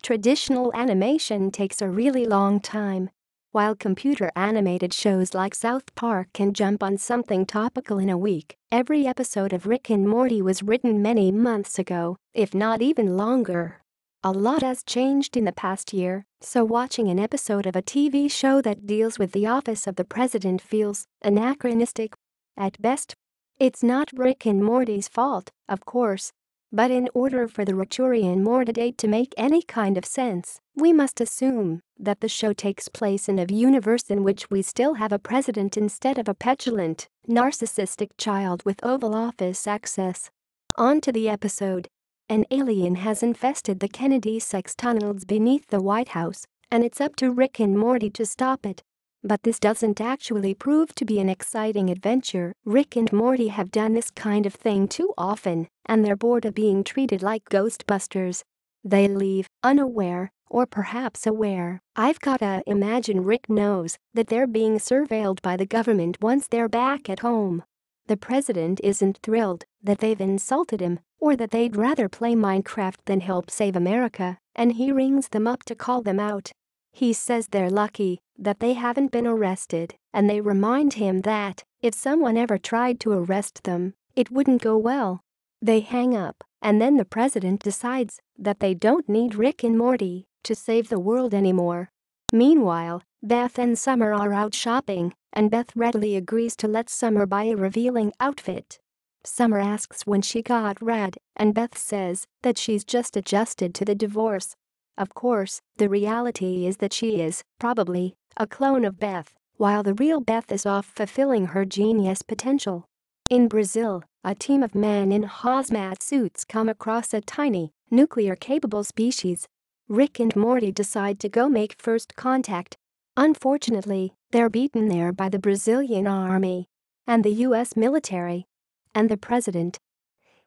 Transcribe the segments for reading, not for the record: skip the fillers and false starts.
Traditional animation takes a really long time, while computer-animated shows like South Park can jump on something topical in a week. Every episode of Rick and Morty was written many months ago, if not even longer. A lot has changed in the past year, so watching an episode of a TV show that deals with the office of the president feels anachronistic at best. It's not Rick and Morty's fault, of course. But in order for the Rickchurian Mortydate to make any kind of sense, we must assume that the show takes place in a universe in which we still have a president instead of a petulant, narcissistic child with Oval Office access. On to the episode. An alien has infested the Kennedy sex tunnels beneath the White House, and it's up to Rick and Morty to stop it. But this doesn't actually prove to be an exciting adventure. Rick and Morty have done this kind of thing too often, and they're bored of being treated like Ghostbusters. They leave, unaware, or perhaps aware. I've gotta imagine Rick knows that they're being surveilled by the government once they're back at home. The president isn't thrilled that they've insulted him, or that they'd rather play Minecraft than help save America, and he rings them up to call them out. He says they're lucky that they haven't been arrested, and they remind him that if someone ever tried to arrest them, it wouldn't go well. They hang up, and then the president decides that they don't need Rick and Morty to save the world anymore. Meanwhile, Beth and Summer are out shopping, and Beth readily agrees to let Summer buy a revealing outfit. Summer asks when she got red, and Beth says that she's just adjusted to the divorce. Of course, the reality is that she is, probably, a clone of Beth, while the real Beth is off fulfilling her genius potential. In Brazil, a team of men in hazmat suits come across a tiny, nuclear-capable species. Rick and Morty decide to go make first contact. Unfortunately, they're beaten there by the Brazilian army and the US military and the president.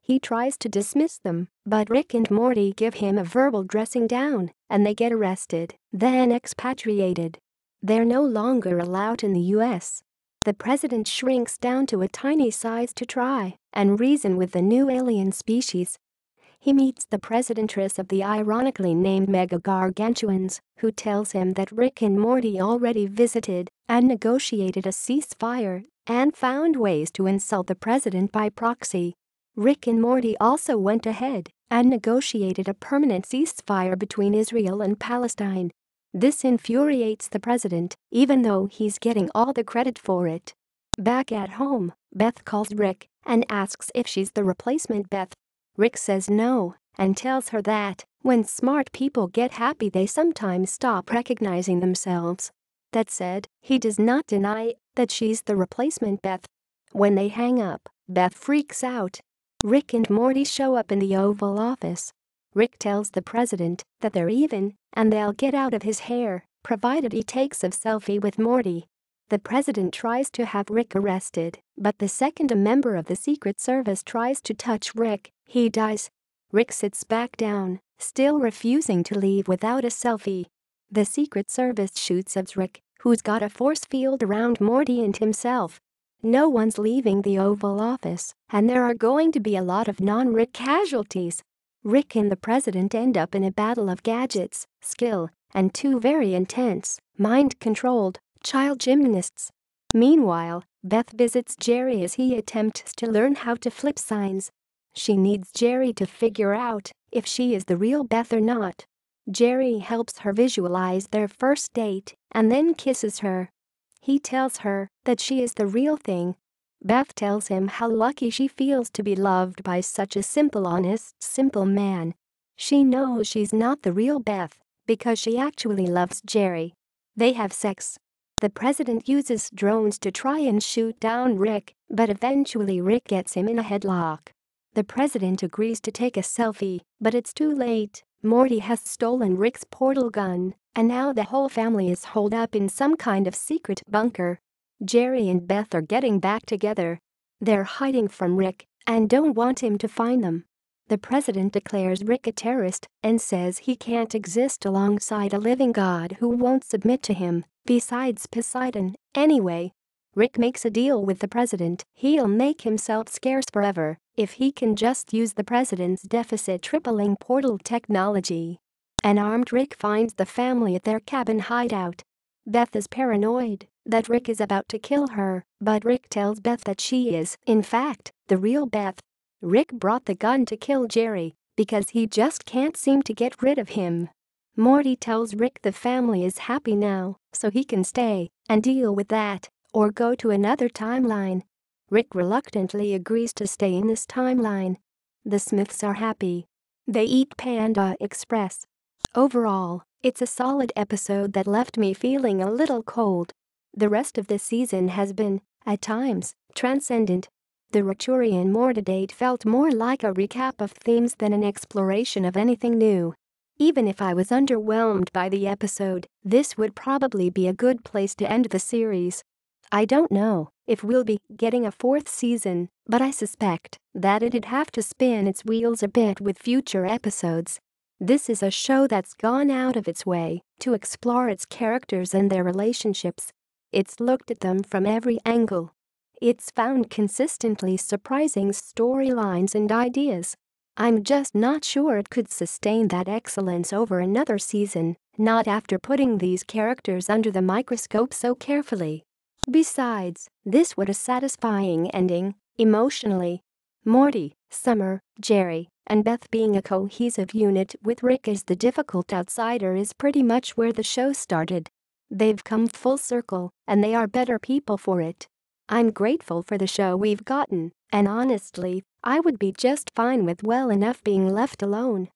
He tries to dismiss them, but Rick and Morty give him a verbal dressing down, and they get arrested, then expatriated. They're no longer allowed in the US. The president shrinks down to a tiny size to try and reason with the new alien species. He meets the presidentress of the ironically named Mega Gargantuans, who tells him that Rick and Morty already visited and negotiated a ceasefire and found ways to insult the president by proxy. Rick and Morty also went ahead and negotiated a permanent ceasefire between Israel and Palestine. This infuriates the president, even though he's getting all the credit for it. Back at home, Beth calls Rick and asks if she's the replacement Beth. Rick says no and tells her that when smart people get happy they sometimes stop recognizing themselves. That said, he does not deny that she's the replacement Beth. When they hang up, Beth freaks out. Rick and Morty show up in the Oval Office. Rick tells the president that they're even and they'll get out of his hair, provided he takes a selfie with Morty. The president tries to have Rick arrested, but the second a member of the Secret Service tries to touch Rick, he dies. Rick sits back down, still refusing to leave without a selfie. The Secret Service shoots at Rick, who's got a force field around Morty and himself. No one's leaving the Oval Office, and there are going to be a lot of non-Rick casualties. Rick and the president end up in a battle of gadgets, skill, and two very intense, mind-controlled, child gymnasts. Meanwhile, Beth visits Jerry as he attempts to learn how to flip signs. She needs Jerry to figure out if she is the real Beth or not. Jerry helps her visualize their first date and then kisses her. He tells her that she is the real thing. Beth tells him how lucky she feels to be loved by such a simple, honest, simple man. She knows she's not the real Beth because she actually loves Jerry. They have sex. The president uses drones to try and shoot down Rick, but eventually Rick gets him in a headlock. The president agrees to take a selfie, but it's too late. Morty has stolen Rick's portal gun, and now the whole family is holed up in some kind of secret bunker. Jerry and Beth are getting back together. They're hiding from Rick and don't want him to find them. The president declares Rick a terrorist and says he can't exist alongside a living god who won't submit to him, besides Poseidon, anyway. Rick makes a deal with the president. He'll make himself scarce forever if he can just use the president's deficit-tripling portal technology. An armed Rick finds the family at their cabin hideout. Beth is paranoid that Rick is about to kill her, but Rick tells Beth that she is, in fact, the real Beth. Rick brought the gun to kill Jerry because he just can't seem to get rid of him. Morty tells Rick the family is happy now, so he can stay and deal with that, or go to another timeline. Rick reluctantly agrees to stay in this timeline. The Smiths are happy. They eat Panda Express. Overall, it's a solid episode that left me feeling a little cold. The rest of the season has been, at times, transcendent. The Rickchurian Mortydate felt more like a recap of themes than an exploration of anything new. Even if I was underwhelmed by the episode, this would probably be a good place to end the series. I don't know if we'll be getting a fourth season, but I suspect that it'd have to spin its wheels a bit with future episodes. This is a show that's gone out of its way to explore its characters and their relationships. It's looked at them from every angle. It's found consistently surprising storylines and ideas. I'm just not sure it could sustain that excellence over another season, not after putting these characters under the microscope so carefully. Besides, this was a satisfying ending, emotionally. Morty, Summer, Jerry, and Beth being a cohesive unit with Rick as the difficult outsider is pretty much where the show started. They've come full circle, and they are better people for it. I'm grateful for the show we've gotten, and honestly, I would be just fine with well enough being left alone.